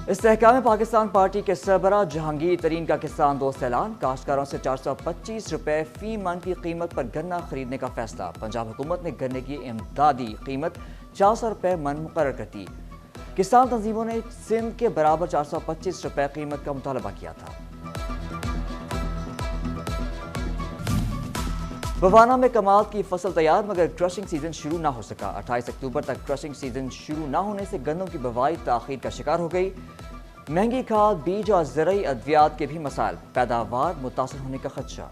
استحکام پاکستان پارٹی کے سربراہ جہانگیر ترین کا کسان دوست اعلان، کاشتکاروں سے 425 روپے فی من کی قیمت پر گنا خریدنے کا فیصلہ۔ پنجاب حکومت نے گنے کی امدادی قیمت 400 روپے من مقرر کر دی۔ کسان تنظیموں نے سندھ کے برابر 425 روپے قیمت کا مطالبہ کیا تھا۔ بوانا میں کماد کی فصل تیار مگر کرشنگ سیزن شروع نہ ہو سکا۔ 28 اکتوبر تک کرشنگ سیزن شروع نہ ہونے سے گندم کی بوائی تاخیر کا شکار ہو گئی۔ مہنگی کھاد، بیج اور زرعی ادویات کے بھی مسائل، پیداوار متاثر ہونے کا خدشہ۔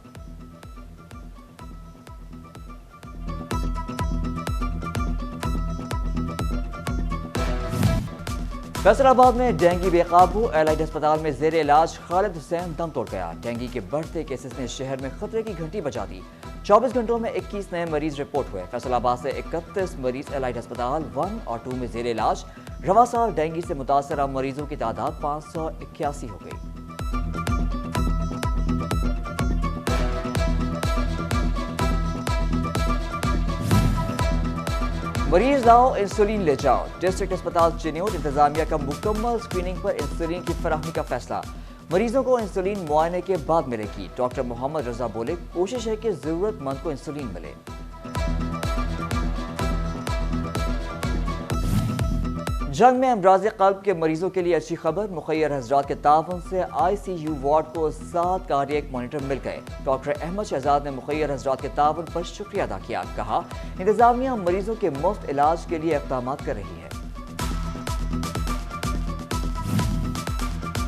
فیصل آباد میں ڈینگی بے قابو، ایلائٹ ہسپتال میں زیر علاج خالد حسین دم توڑ گیا۔ ڈینگی کے بڑھتے کیسز نے شہر میں خطرے کی گھنٹی بجا دی۔ 24 گھنٹوں میں 21 نئے مریض رپورٹ ہوئے۔ فیصل آباد سے 31 مریض ایلائٹ ہسپتال 1 اور 2 میں زیر علاج۔ رواں سال ڈینگی سے متاثرہ مریضوں کی تعداد 581 ہو گئی۔ مریض لاؤ انسولین لے جاؤ، ڈسٹرکٹ اسپتال چنیوٹ انتظامیہ کا مکمل اسکریننگ پر انسولین کی فراہمی کا فیصلہ۔ مریضوں کو انسولین معائنے کے بعد ملے گی۔ ڈاکٹر محمد رضا بولے، کوشش ہے کہ ضرورت مند کو انسولین ملے۔ جنگ میں امراض قلب کے مریضوں کے لیے اچھی خبر، مخیر حضرات کے تعاون سے آئی سی یو وارڈ کو 7 کارڈیک مانیٹر مل گئے۔ ڈاکٹر احمد شہزاد نے مخیر حضرات کے تعاون پر شکریہ ادا کیا، کہا انتظامیہ مریضوں کے مفت علاج کے لیے اقدامات کر رہی ہے۔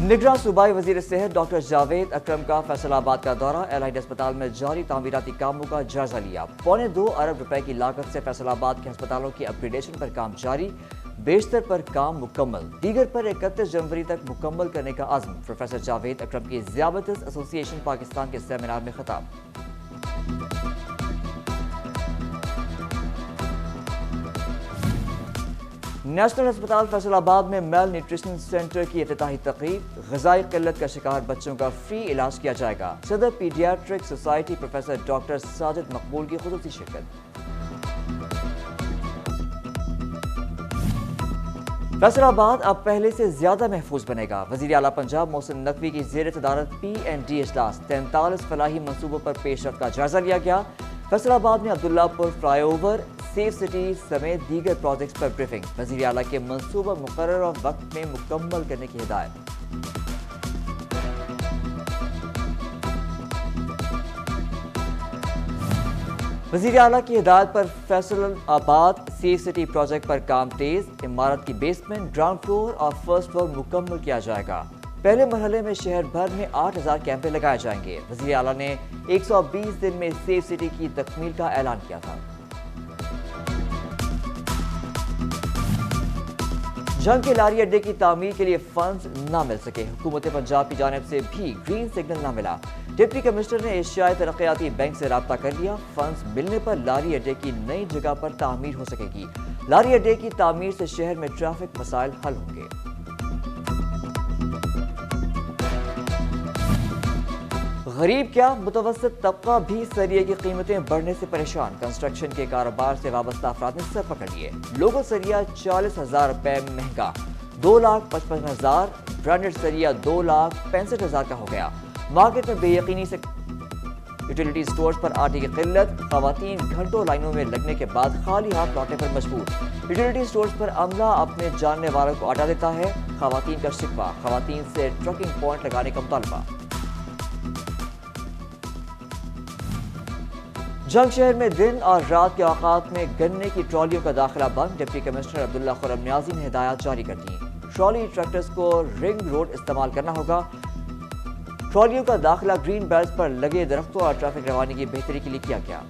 نگراں صوبائی وزیر صحت ڈاکٹر جاوید اکرم کا فیصل آباد کا دورہ، ایلائٹ ہسپتال میں جاری تعمیراتی کاموں کا جائزہ لیا۔ 2.25 ارب روپے کی لاگت سے فیصل آباد کے ہسپتالوں کی اپ گریڈیشن پر کام جاری، بیشتر پر کام مکمل، دیگر پر 31 جنوری تک مکمل کرنے کا عزم۔ پروفیسر جاوید اکرم کی ذیابیطس ایسوسی ایشن پاکستان کے سیمینار میں خطاب۔ نیشنل ہسپتال فیصل آباد میں میل نیوٹریشن سینٹر کی افتتاحی تقریب، غذائی قلت کا شکار بچوں کا فری علاج کیا جائے گا۔ صدر paediatric society professor doctor Sajid Maqbool کی خصوصی شرکت۔ فیصل آباد اب پہلے سے زیادہ محفوظ بنے گا، وزیر اعلیٰ پنجاب محسن نقوی کی زیر صدارت PND اجلاس، 43 فلاحی منصوبوں پر پیش رفت کا جائزہ لیا گیا۔ فیصل آباد میں عبداللہ پور فلائی اوور، سیف سٹی سمیت دیگر پروجیکٹس پر بریفنگ، وزیر اعلیٰ کے منصوبہ مقررہ وقت میں مکمل کرنے کی ہدایت۔ وزیر اعلیٰ کی ہدایت پر فیصل آباد سیف سٹی پروجیکٹ پر کام تیز، عمارت کی بیسمنٹ، گراؤنڈ فلور اور فرسٹ فلور مکمل کیا جائے گا۔ پہلے مرحلے میں شہر بھر میں 8000 کیمرے لگائے جائیں گے۔ وزیر اعلیٰ نے 120 دن میں سیف سٹی کی تکمیل کا اعلان کیا تھا۔ جنگ کے لاری اڈے کی تعمیر کے لیے فنڈز نہ مل سکے، حکومت پنجاب کی جانب سے بھی گرین سگنل نہ ملا۔ ڈپٹی کمشنر نے ایشیائی ترقیاتی بینک سے رابطہ کر لیا، فنڈز ملنے پر لاری اڈے کی نئی جگہ پر تعمیر ہو سکے گی۔ لاری اڈے کی تعمیر سے شہر میں ٹریفک مسائل حل ہوں گے۔ غریب کیا، متوسط طبقہ بھی سریے کی قیمتیں بڑھنے سے پریشان، کنسٹرکشن کے کاروبار سے وابستہ افراد نے سر پکڑ لیے۔ لوگل سریا 40,000 روپے مہنگا، 2,55,000، برانڈڈ سریا 2,65,000 کا ہو گیا۔ مارکیٹ میں بے یقینی سے یوٹیلیٹی سٹورز پر آٹے کی قلت، خواتین گھنٹوں لائنوں میں لگنے کے بعد خالی ہاتھ لوٹنے پر مجبور۔ یوٹیلیٹی سٹورز پر عملہ اپنے جاننے والوں کو آٹا دیتا ہے، خواتین کا شکوہ، خواتین سے ٹرکنگ پوائنٹ لگانے کا مطالبہ۔ جنگ شہر میں دن اور رات کے اوقات میں گنے کی ٹرالیوں کا داخلہ بند، ڈپٹی کمشنر عبداللہ خرم نیازی نے ہدایات جاری کر دیں۔ ٹرالی ٹریکٹرز کو رنگ روڈ استعمال کرنا ہوگا۔ ٹرالیوں کا داخلہ گرین بیلٹس پر لگے درختوں اور ٹریفک روانی کی بہتری کے لیے کیا گیا۔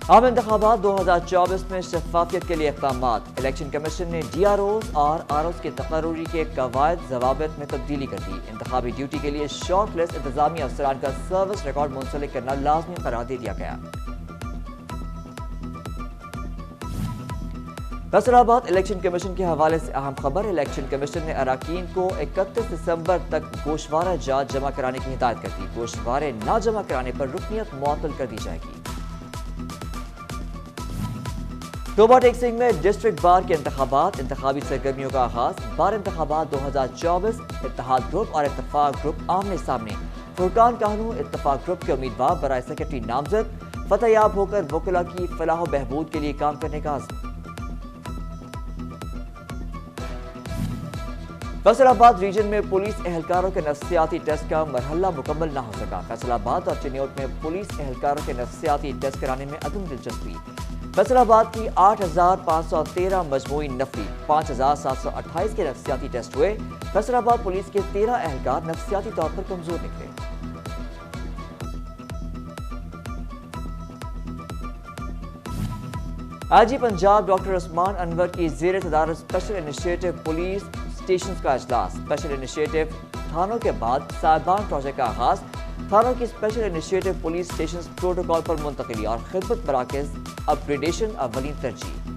عام انتخابات 2024 میں شفافیت کے لیے اقدامات، الیکشن کمیشن نے DROs اور ROs کے تقرری کے قواعد ضوابط میں تبدیلی کر دی۔ انتخابی ڈیوٹی کے لیے شارٹ لسٹ انتظامی افسران کا سروس ریکارڈ منسلک کرنا لازمی قرار دے دیا گیا۔ فیصل آباد الیکشن کمیشن کے حوالے سے اہم خبر، الیکشن کمیشن نے اراکین کو 31 دسمبر تک گوشوارہ جات جمع کرانے کی ہدایت کر دی۔ گوشوارے نہ جمع کرانے پر رکنیت معطل کر دی جائے گی۔ توبہ ٹیک سنگھ میں ڈسٹرکٹ بار کے انتخابات، انتخابی سرگرمیوں کا آغاز، بار انتخابات 2024، اتحاد گروپ اور اتفاق گروپ آمنے سامنے، فرقان قانون اتفاق گروپ کے امیدوار برائے سیکرٹری نامزد، فتح یاب ہو کر وکلاء کی فلاح و بہبود کے لیے کام کرنے کا عزم۔ فیصل آباد ریجن میں پولیس اہلکاروں کے نفسیاتی ٹیسٹ کا مرحلہ مکمل نہ ہو سکا، فیصل آباد اور چنیوٹ میں پولیس اہلکاروں کے نفسیاتی ٹیسٹ کرانے میں عدم دلچسپی، فیصل آباد کی 8,513 مجموعی نفری، 5,728 کے نفسیاتی ٹیسٹ ہوئے، فیصل آباد پولیس کے 13 اہلکار نفسیاتی طور پر کمزور نکلے۔ آئی جی پنجاب ڈاکٹر عثمان انور کی زیر صدارت اسپیشل انیشیٹو پولیس اسٹیشنز کا اجلاس، اسپیشل انیشیٹو تھانوں کے بعد صاحبان پروجیکٹ کا آغاز، تھانوں کی special initiative police stations protocol پر منتقلی اور خدمت مراکز اپ گریڈیشن اولین ترجیح۔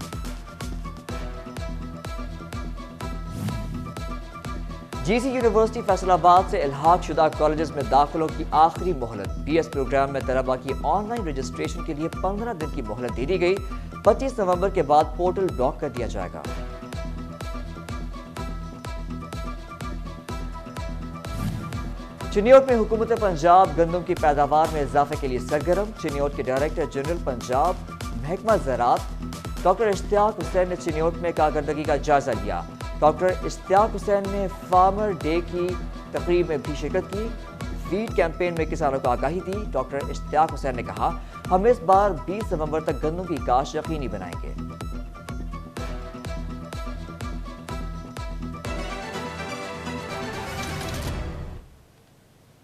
جی سی یونیورسٹی فیصل آباد سے الحاق شدہ کالجز میں داخلوں کی آخری مہلت، بی ایس پروگرام میں طلباء کی آن لائن رجسٹریشن کے لیے 15 دن کی مہلت دے دی گئی، 25 نومبر کے بعد پورٹل بلاک کر دیا جائے گا۔ چنیوٹ میں حکومت پنجاب گندم کی پیداوار میں اضافے کے لیے سرگرم، چنیوٹ کے ڈائریکٹر جنرل پنجاب محکمہ زراعت ڈاکٹر اشتیاق حسین نے چنیوٹ میں کارکردگی کا جائزہ لیا، ڈاکٹر اشتیاق حسین نے فارمر ڈے کی تقریب میں بھی شرکت کی، فیڈ کیمپین میں کسانوں کو آگاہی دی، ڈاکٹر اشتیاق حسین نے کہا ہم اس بار 20 نومبر تک گندم کی کاشت یقینی بنائیں گے۔